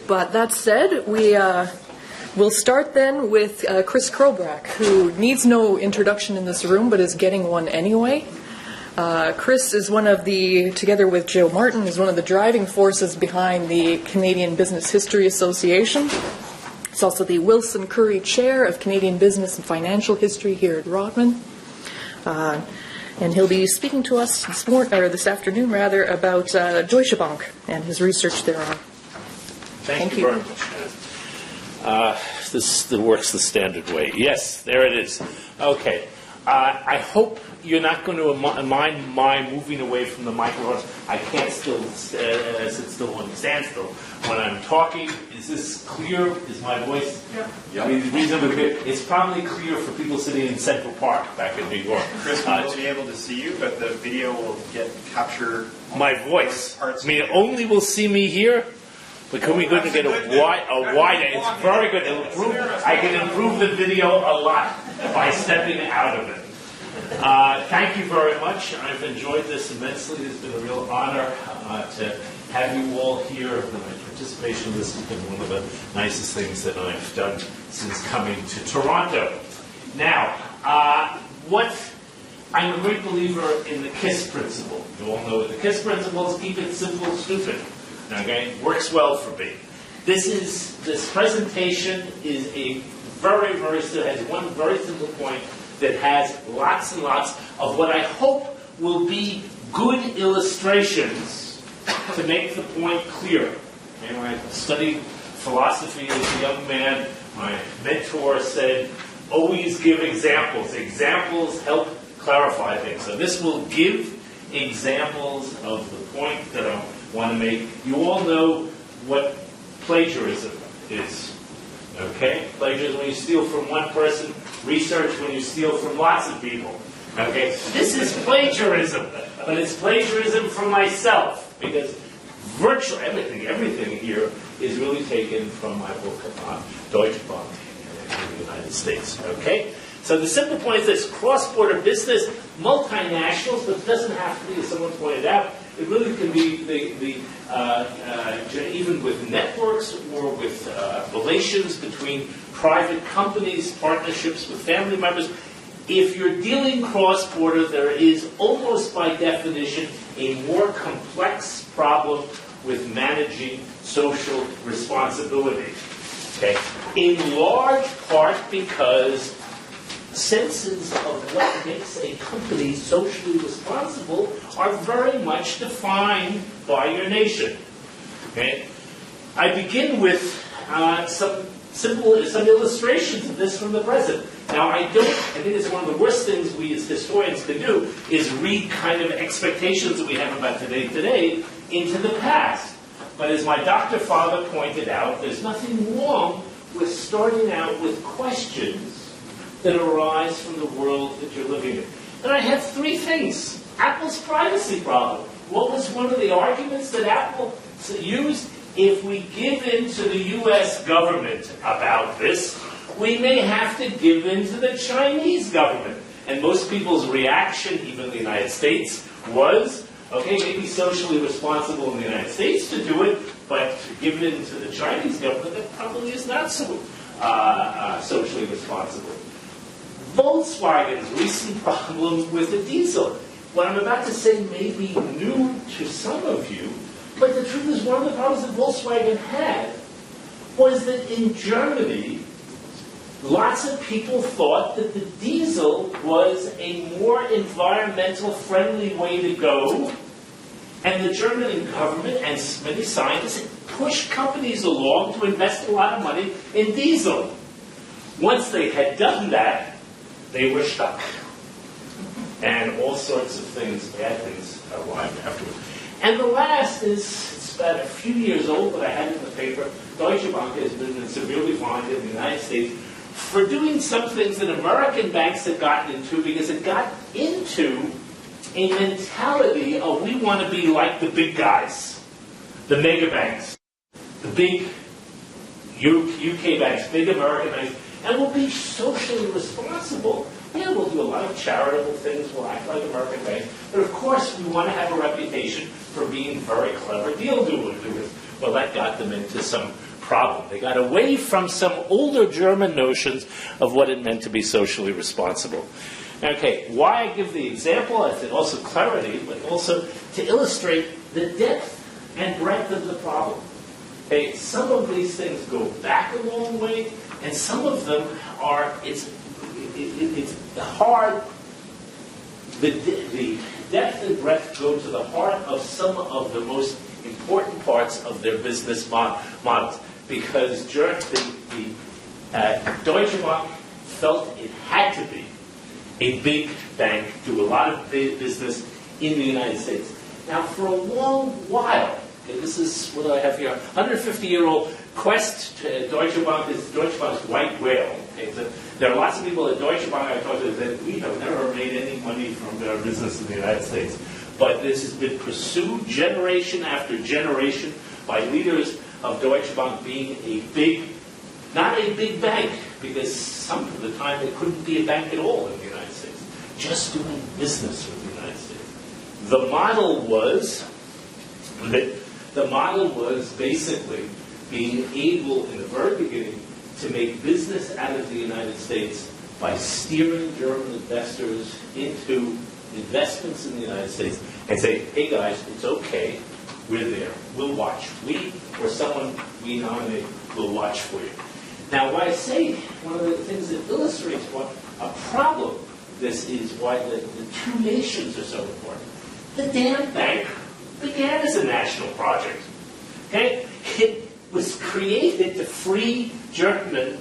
But that said, we'll start then with Chris Kobrak, who needs no introduction in this room, but is getting one anyway. Chris is together with Joe Martin, is one of the driving forces behind the Canadian Business History Association. He's also the Wilson Curry Chair of Canadian Business and Financial History here at Rotman. And he'll be speaking to us this afternoon about Deutsche Bank and his research thereon. Thank you very much. This works the standard way. Yes, there it is. Okay. I hope you're not going to mind my moving away from the microphone. I can't still sit still and stand still when I'm talking. Is this clear? Is my voice reasonably clear? It's probably clear for people sitting in Central Park back in New York. Chris will be able to see you, but the video will capture my voice. I mean, only will see me here. But can we go to get a wider? It's very good. I can improve the video a lot by stepping out of it. Thank you very much. I've enjoyed this immensely. It's been a real honor to have you all here. My participation in this has been one of the nicest things that I've done since coming to Toronto. Now, I'm a great believer in the KISS principle. You all know what the KISS principle is. Keep it simple, stupid. Okay, works well for me. This presentation is has one very simple point that has lots and lots of what I hope will be good illustrations to make the point clear. And when I studied philosophy as a young man, my mentor said, always give examples. Examples help clarify things. So this will give examples of the point that I want to make. You all know what plagiarism is. Okay? Plagiarism when you steal from one person, research when you steal from lots of people. Okay? This is plagiarism, but it's plagiarism from myself, because virtually everything here is really taken from my book on Deutsche Bank in the United States. Okay? So the simple point is this: cross-border business, multinationals, but it doesn't have to be, as someone pointed out. It really can be even with networks or with relations between private companies, partnerships with family members. If you're dealing cross-border, there is almost by definition a more complex problem with managing social responsibility. Okay? In large part because senses of what makes a company socially responsible are very much defined by your nation. Okay? I begin with some illustrations of this from the present. Now, I think it's one of the worst things we as historians can do is read kind of expectations that we have about today into the past. But as my doctor father pointed out, there's nothing wrong with starting out with questions that arise from the world that you're living in. And I have three things. Apple's privacy problem. What was one of the arguments that Apple used? If we give in to the U.S. government about this, we may have to give in to the Chinese government. And most people's reaction, even in the United States, was, okay, maybe socially responsible in the United States to do it, but to give in to the Chinese government, that probably is not so socially responsible. Volkswagen's recent problem with the diesel. What I'm about to say may be new to some of you, but the truth is one of the problems that Volkswagen had was that in Germany, lots of people thought that the diesel was a more environmental friendly way to go, and the German government and many scientists pushed companies along to invest a lot of money in diesel. Once they had done that, they were stuck. And all sorts of things, bad things, arrived afterwards. And the last is, it's about a few years old, but I had it in the paper. Deutsche Bank has been severely fined in the United States for doing some things that American banks had gotten into, because it got into a mentality of we want to be like the big guys, the mega banks, the big UK banks, big American banks, and we'll be socially responsible. Yeah, we'll do a lot of charitable things, we'll act like American banks, but of course we want to have a reputation for being very clever deal doers. Well, that got them into some problem. They got away from some older German notions of what it meant to be socially responsible. Okay, why I give the example, I think also clarity, but also to illustrate the depth and breadth of the problem. Okay, some of these things go back a long way, and some of them are, it's hard, the depth and breadth go to the heart of some of the most important parts of their business models, because the Deutsche Bank felt it had to be a big bank, do a lot of business in the United States. Now, for a long while, okay, this is what I have here, 150-year-old quest to Deutsche Bank is Deutsche Bank's white whale. Okay, so there are lots of people at Deutsche Bank I talked to that we have never made any money from our business in the United States. But this has been pursued generation after generation by leaders of Deutsche Bank being a big, not a big bank, because some of the time it couldn't be a bank at all in the United States, just doing business with the United States. The model was basically being able, in the very beginning, to make business out of the United States by steering German investors into investments in the United States and say, hey guys, it's okay, we're there, we'll watch. We, or someone we nominate, will watch for you. Now, why I say one of the things that illustrates what a problem this is, why the two nations are so important. The damn bank began as a national project. Okay? It was created to free German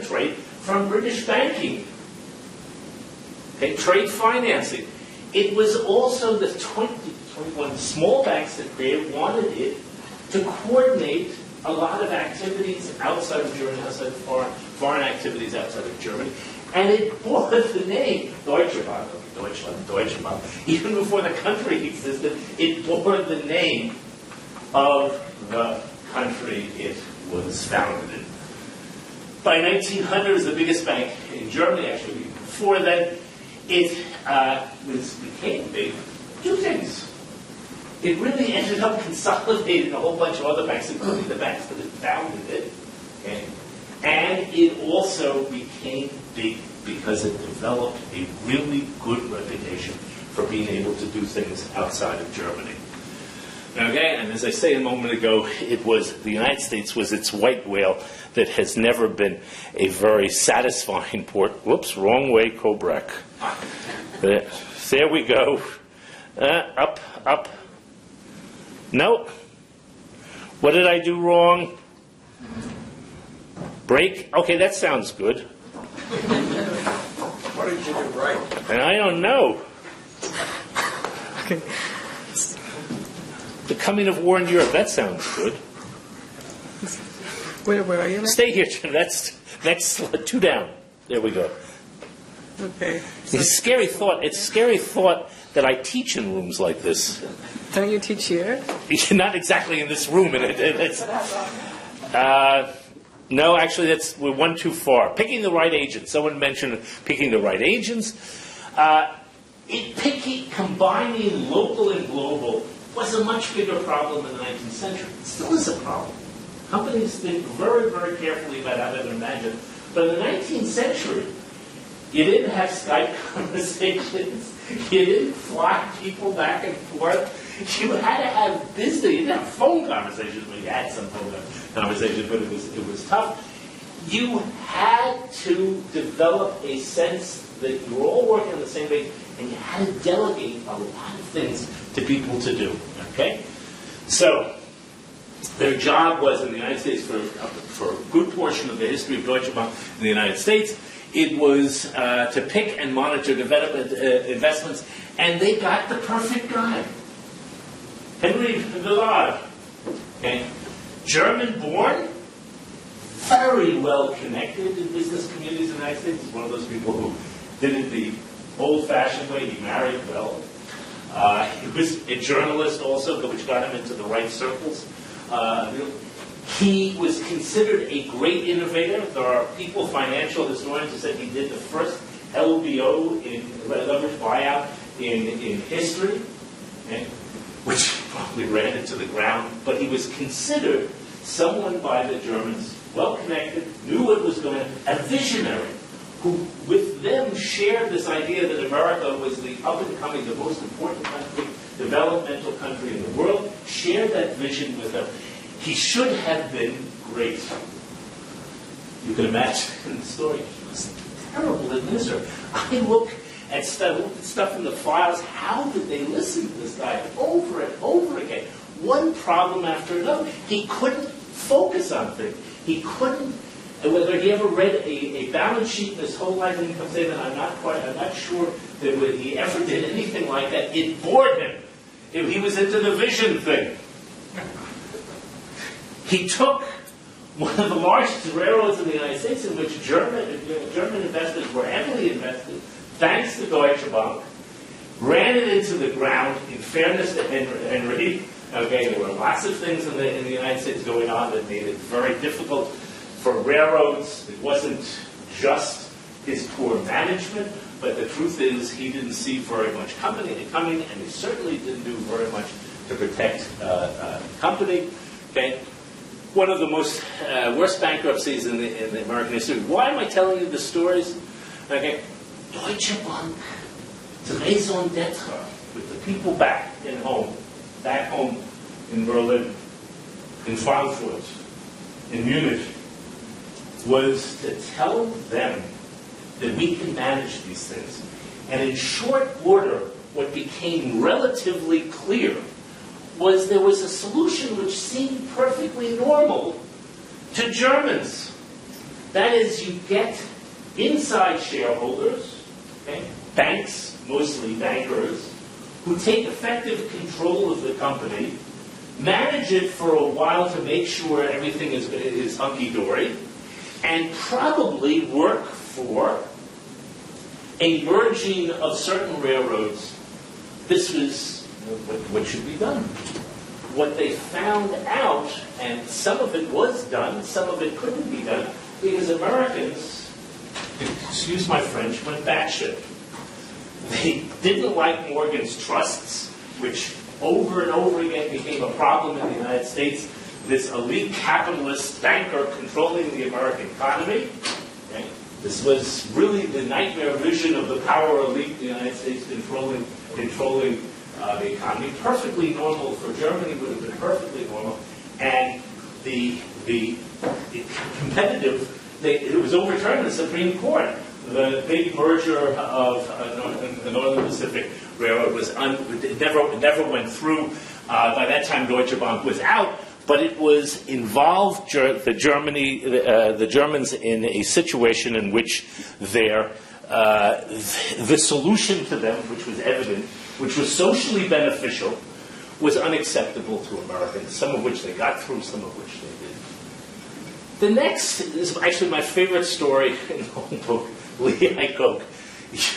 trade from British banking. Okay? Trade financing. It was also the 21 small banks that created wanted it to coordinate a lot of activities outside of Germany, outside of foreign activities outside of Germany, and it bore the name Deutsche Bank. Deutsche Bank. Even before the country existed, it bore the name of the country it was founded in. By 1900, it was the biggest bank in Germany, actually. Before then, it became big. Two things. It really ended up consolidating a whole bunch of other banks, including the banks that had founded it. Okay? And it also became big because it developed a really good reputation for being able to do things outside of Germany. Okay, and as I said a moment ago, the United States was its white whale that has never been a very satisfying port. Whoops, wrong way, Kobrak. There we go. Up. No. What did I do wrong? Break? Okay, that sounds good. What did you do right? And I don't know. Okay. The coming of war in Europe, that sounds good. Where are you now? Stay here, Jim. That's two down. There we go. Okay. It's a scary thought. It's a scary thought that I teach in rooms like this. Don't you teach here? Not exactly in this room. No, actually, we're one too far. Picking the right agents. Someone mentioned picking the right agents. Combining local and global was a much bigger problem in the 19th century. It still is a problem. Companies think very, very carefully about how they're going to manage it. But in the 19th century, you didn't have Skype conversations. You didn't fly people back and forth. You had to have business. You didn't have phone conversations. Well, you had some phone conversations, but it was tough. You had to develop a sense that you were all working on the same page, and you had to delegate a lot of things to people to do. Okay, so their job was in the United States for a good portion of the history of Deutsche Bank in the United States. It was to pick and monitor development investments, and they got the perfect guy. Henry Villard, okay. German-born, very well connected in business communities in the United States. He's one of those people who did it the old-fashioned way. He married well. He was a journalist also, which got him into the right circles. He was considered a great innovator. There are people, financial historians, who said he did the first LBO in leveraged buyout in history, okay, which probably ran into the ground. But he was considered someone by the Germans, well-connected, knew what was going on, a visionary, who with them shared this idea that America was the up-and-coming, the most important country, developmental country in the world, shared that vision with them. He should have been great. You can imagine the story. He was a terrible administrator. I look at stuff in the files. How did they listen to this guy over and over again? One problem after another. He couldn't focus on things. He couldn't. Whether he ever read a balance sheet in his whole life, an income statement, I'm not sure that he ever did anything like that. It bored him. He was into the vision thing. He took one of the largest railroads in the United States, in which German investors were heavily invested, thanks to Deutsche Bank, ran it into the ground. In fairness to Henry, okay, there were lots of things in the United States going on that made it very difficult for railroads. It wasn't just his poor management, but the truth is he didn't see very much company coming, and he certainly didn't do very much to protect the company. Okay, one of the most worst bankruptcies in the American history. Why am I telling you the stories? Okay, Deutsche Bank, it's a raison d'etre with the people back home in Berlin, in Frankfurt, in Munich, was to tell them that we can manage these things. And in short order, what became relatively clear was there was a solution which seemed perfectly normal to Germans. That is, you get inside shareholders, okay, banks, mostly bankers, who take effective control of the company, manage it for a while to make sure everything is hunky-dory, and probably work for a merging of certain railroads. This was what should be done. What they found out, and some of it was done, some of it couldn't be done, because Americans, excuse my French, went batshit. They didn't like Morgan's trusts, which over and over again became a problem in the United States. This elite capitalist banker controlling the American economy. Okay? This was really the nightmare vision of the power elite in the United States controlling the economy. Perfectly normal for Germany, would have been perfectly normal. And the competitive, it was overturned in the Supreme Court. The big merger of the Northern Pacific Railroad never went through. By that time, Deutsche Bank was out. But it was involved the Germans in a situation in which the solution to them, which was evident, which was socially beneficial, was unacceptable to Americans, some of which they got through, some of which they didn't. The next is actually my favorite story in the whole book, Lee Iacocca,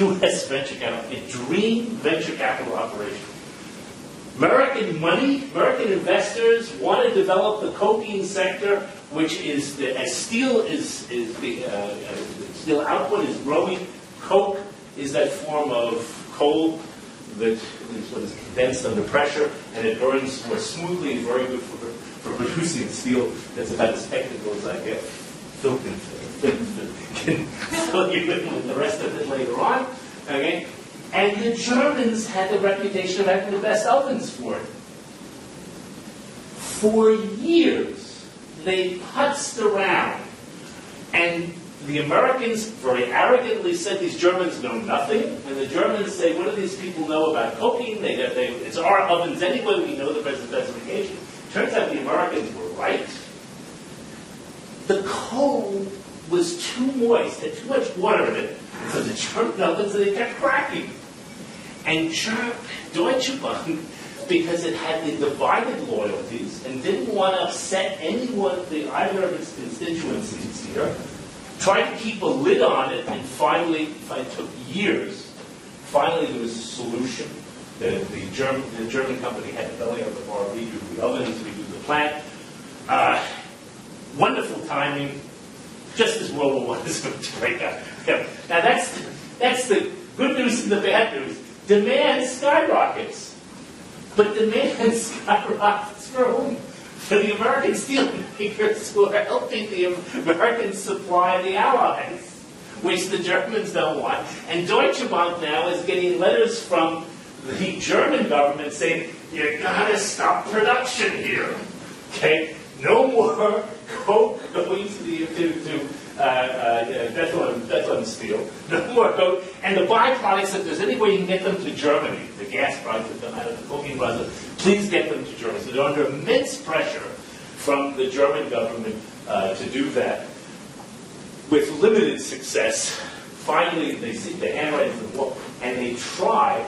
U.S. venture capital, a dream venture capital operation. American money, American investors want to develop the coking sector, which is as steel steel output is growing. Coke is that form of coal that is what is condensed under pressure, and it burns more smoothly and very good for producing steel. That's about as technical as I get. Phil can fill you in with the rest of it later on. Okay. And the Germans had the reputation of having the best ovens for it. For years, they putzed around. And the Americans very arrogantly said these Germans know nothing. And the Germans say, what do these people know about coking? It's our ovens anyway. We know the present specification. Turns out the Americans were right. The coal was too moist, had too much water in it. So the German ovens, they kept cracking. And Deutsche Bank, because it had the divided loyalties and didn't want to upset either of its constituencies here, tried to keep a lid on it, and finally, it took years, finally there was a solution. The German company had to belly up the bar, redo the ovens, redo the plant. Wonderful timing, just as World War I was going to break out. Now that's the good news and the bad news. Demand skyrockets. But demand skyrockets for whom? for the American steel makers who are helping the Americans supply the Allies, which the Germans don't want. And Deutsche Bank now is getting letters from the German government saying, you gotta stop production here. Okay? No more coke going to Bethlehem Steel. No more coke. And the byproducts, if there's any way you can get them to Germany, the gas products that come out of the coking process, please get them to Germany. So they're under immense pressure from the German government to do that. With limited success, finally they see the handwriting on the wall, and they try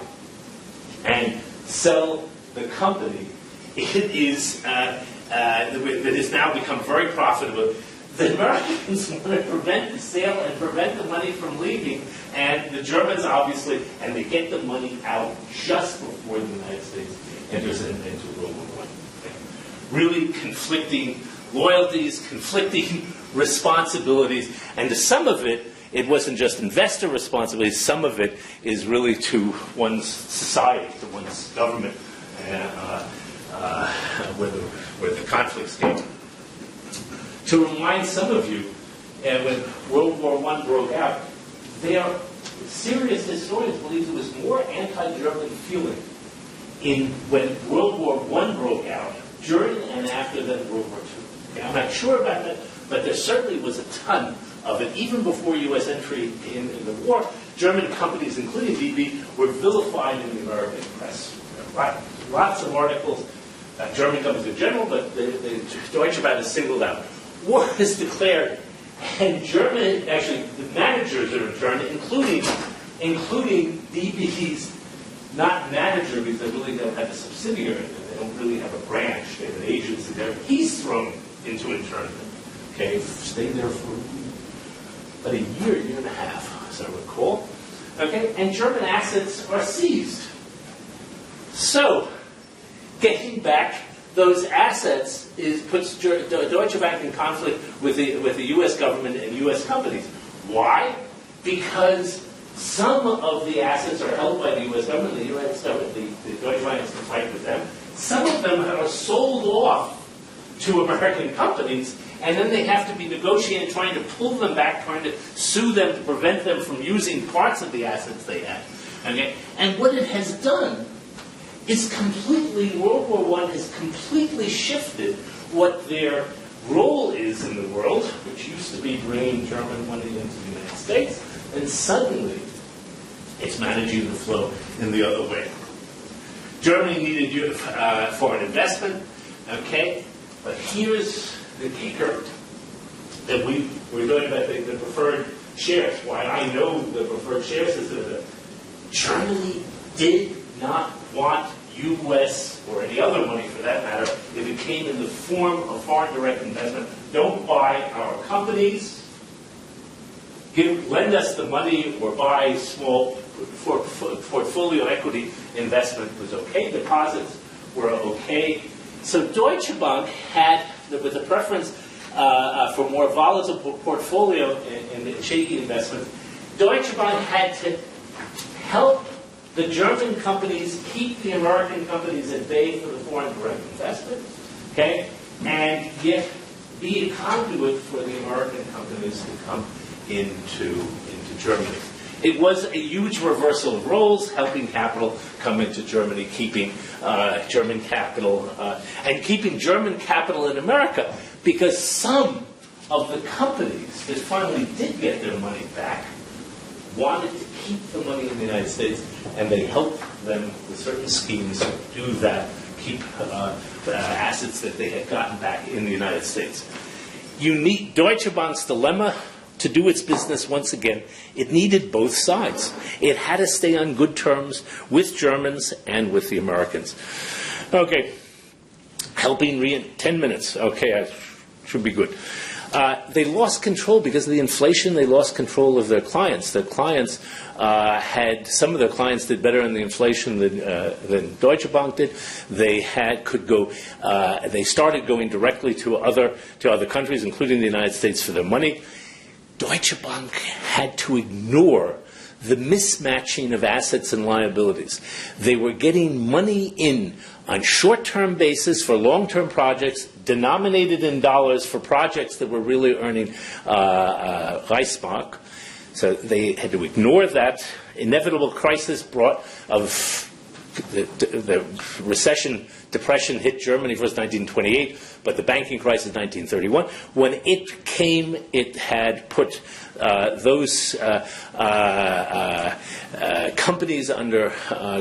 and sell the company. It is that has now become very profitable. The Americans want to prevent the sale and prevent the money from leaving, and the Germans obviously, and they get the money out just before the United States enters into World War I. Really conflicting loyalties, conflicting responsibilities, and to some of it, it wasn't just investor responsibilities, some of it is really to one's society, to one's government, where the conflicts came. To remind some of you, when World War I broke out, serious historians believe there was more anti-German feeling when World War I broke out, during and after that World War II. Okay, I'm not sure about that, but there certainly was a ton of it. Even before U.S. entry in the war, German companies, including DB, were vilified in the American press. Lots of articles, German companies in general, but the Deutsche Bank is singled out. War is declared, and German, actually, the managers are returned, including DB's not manager, because they really don't have a subsidiary, they don't really have a branch, they have an agency there. He's thrown into internment. Okay, stayed there for about a year and a half, as I recall. Okay, and German assets are seized. So, getting back those assets puts Deutsche Bank in conflict with the U.S. government and U.S. companies. Why? Because some of the assets are held by the U.S. government, the U.S. government, the Deutsche Bank has to fight with them. Some of them are sold off to American companies, and then they have to be negotiated, trying to pull them back, trying to sue them to prevent them from using parts of the assets they had. Okay? And what it has done is World War I has completely shifted what their role is in the world, which used to be bringing German money into the United States, and suddenly it's managing the flow in the other way. Germany needed foreign investment, okay, but here's the kicker that we're talking about the preferred shares. Why I know the preferred shares is that Germany did not want U.S. or any other money for that matter if it came in the form of foreign direct investment. Don't buy our companies. Lend us the money or buy small portfolio equity investment was okay. Deposits were okay. So Deutsche Bank had, with a preference for more volatile portfolio in shaky investment, Deutsche Bank had to help the German companies keep the American companies at bay for the foreign direct investment, okay, and yet be a conduit for the American companies to come into Germany. It was a huge reversal of roles, helping capital come into Germany, keeping German capital, and keeping German capital in America, because some of the companies that finally did get their money back wanted to keep the money in the United States, and they helped them with certain schemes do that, keep assets that they had gotten back in the United States. Deutsche Bank's dilemma to do its business once again, it needed both sides. It had to stay on good terms with Germans and with the Americans. Okay, 10 minutes. Okay, I should be good. They lost control because of the inflation. They lost control of their clients. Their clients some of their clients did better in the inflation than Deutsche Bank did. They started going directly to other countries, including the United States, for their money. Deutsche Bank had to ignore the mismatching of assets and liabilities. They were getting money in on short-term basis for long-term projects, denominated in dollars for projects that were really earning Reichsmark. So they had to ignore that inevitable crisis brought of the recession, depression hit Germany first 1928, but the banking crisis 1931. When it came, it had put those companies under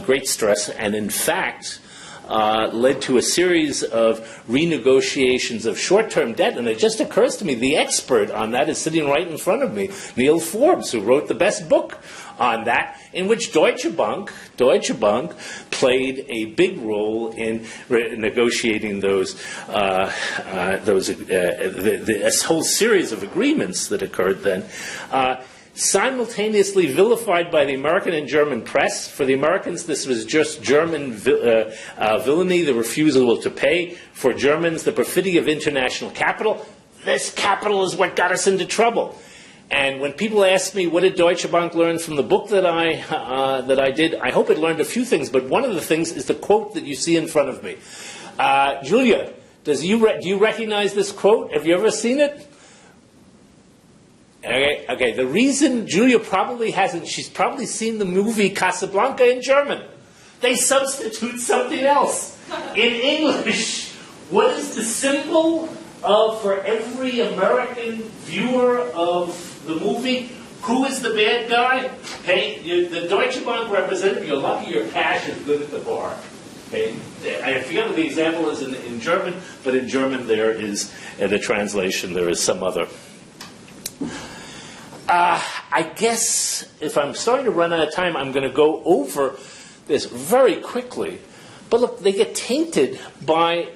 great stress, and in fact led to a series of renegotiations of short-term debt. And it just occurs to me, the expert on that is sitting right in front of me, Neil Forbes, who wrote the best book on that, in which Deutsche Bank played a big role in negotiating those this whole series of agreements that occurred then. Simultaneously vilified by the American and German press. For the Americans, this was just German villainy, the refusal to pay. For Germans, the perfidy of international capital. This capital is what got us into trouble. And when people ask me, what did Deutsche Bank learn from the book that I did, I hope it learned a few things, but one of the things is the quote that you see in front of me. Julia, do you recognize this quote? Have you ever seen it? Okay. The reason Julia probably hasn't, she's probably seen the movie Casablanca in German. They substitute something else. In English, what is the symbol for every American viewer of the movie? Who is the bad guy? Hey, the Deutsche Bank representative, you're lucky your cash is good at the bar. Okay? I forget what the example is in German, but in German there is, in a translation, there is some other. I guess if I'm starting to run out of time, I'm going to go over this very quickly. But look, they get tainted by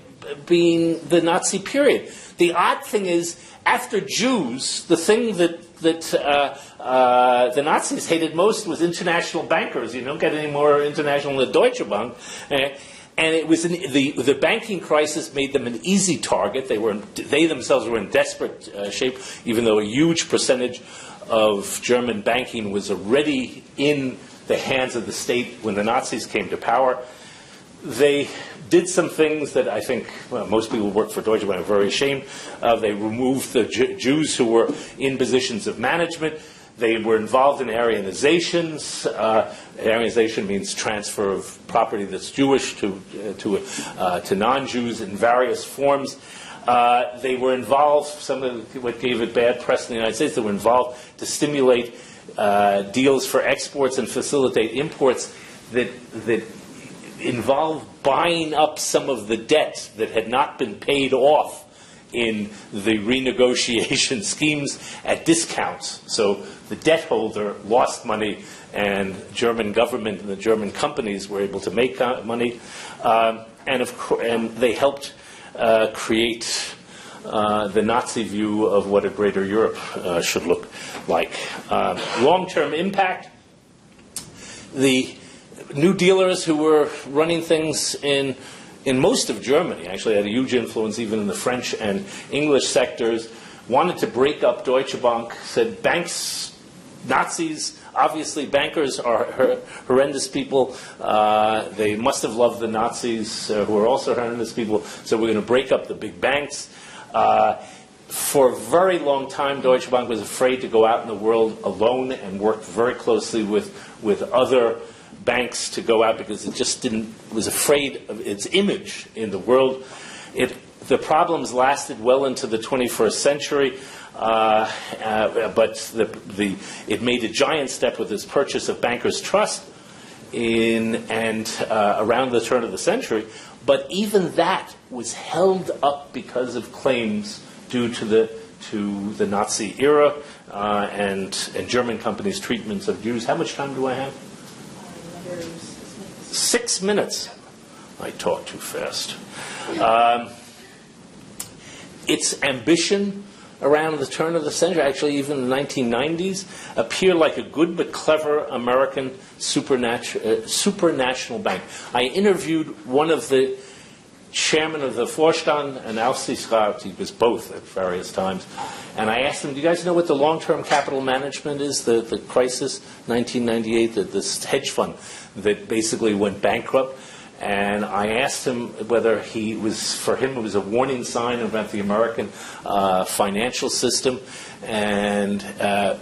being the Nazi period. The odd thing is, after Jews, the thing that the Nazis hated most was international bankers. You don't get any more international than the Deutsche Bank. And it was the banking crisis made them an easy target. They themselves were in desperate shape, even though a huge percentage of German banking was already in the hands of the state when the Nazis came to power. They did some things that I think most people who work for Deutsche Bank are very ashamed of. They removed the Jews who were in positions of management. They were involved in Aryanizations. Aryanization means transfer of property that's Jewish to non-Jews in various forms. They were involved, some of what gave it bad press in the United States, they were involved to stimulate deals for exports and facilitate imports that involved buying up some of the debt that had not been paid off in the renegotiation schemes at discounts. So the debt holder lost money, and German government and the German companies were able to make money, and they helped create the Nazi view of what a greater Europe should look like. Long-term impact. The New Dealers who were running things in most of Germany, actually had a huge influence even in the French and English sectors, wanted to break up Deutsche Bank, said banks, Nazis, obviously bankers are horrendous people. They must have loved the Nazis, who are also horrendous people, so we're going to break up the big banks. For a very long time, Deutsche Bank was afraid to go out in the world alone and worked very closely with other banks to go out because it just was afraid of its image in the world. The problems lasted well into the 21st century, but it made a giant step with its purchase of Bankers Trust around the turn of the century. But even that was held up because of claims due to the Nazi era and German companies' treatments of Jews. How much time do I have? 6 minutes. I talk too fast. Its ambition around the turn of the century, actually even in the 1990s, appeared like a good but clever American supranational bank. I interviewed one of the chairman of the Vorstand and Aufsichtsrat. He was both at various times. And I asked him, do you guys know what the long-term capital management is, the crisis, 1998, this hedge fund that basically went bankrupt? And I asked him whether for him it was a warning sign about the American financial system. And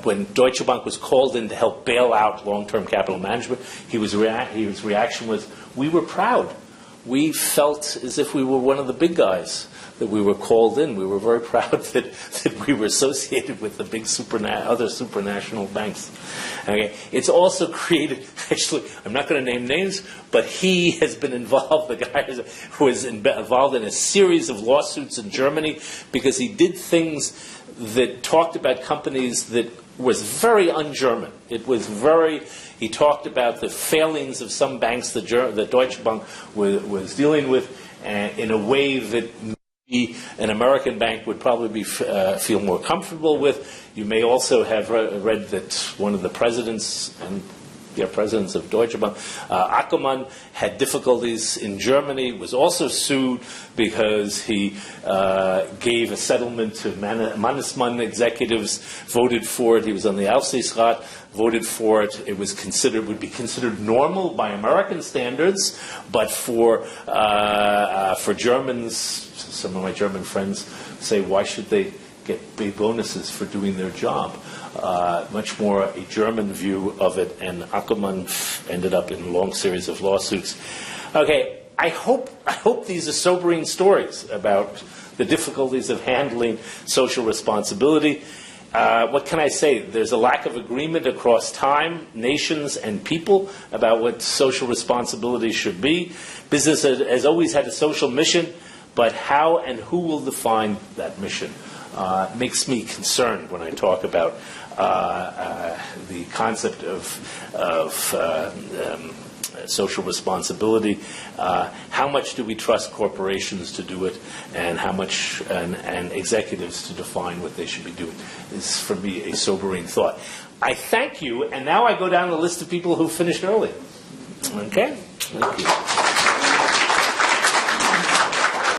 when Deutsche Bank was called in to help bail out long-term capital management, his reaction was, we were proud. We felt as if we were one of the big guys, that we were called in. We were very proud that we were associated with the big other supranational banks. Okay. It's also created, actually, I'm not going to name names, but he has been involved, the guy who was involved in a series of lawsuits in Germany because he did things that talked about companies that was very un-German. It was he talked about the failings of some banks that Deutsche Bank was dealing with in a way that an American bank would probably feel more comfortable with. You may also have read that one of the presidents of Deutsche Bank, Ackermann, had difficulties in Germany, was also sued because he gave a settlement to Mannesmann executives, voted for it. He was on the Aufsichtsrat, voted for it. It would be considered normal by American standards, but for Germans, some of my German friends say, why should they get big bonuses for doing their job? Much more a German view of it, and Ackermann ended up in a long series of lawsuits. Okay, I hope these are sobering stories about the difficulties of handling social responsibility. What can I say? There's a lack of agreement across time, nations, and people about what social responsibility should be. Business has always had a social mission, but how and who will define that mission makes me concerned when I talk about the concept of social responsibility. How much do we trust corporations to do it, and how much and executives to define what they should be doing? Is for me a sobering thought. I thank you, and now I go down the list of people who finished early. Okay, thank you.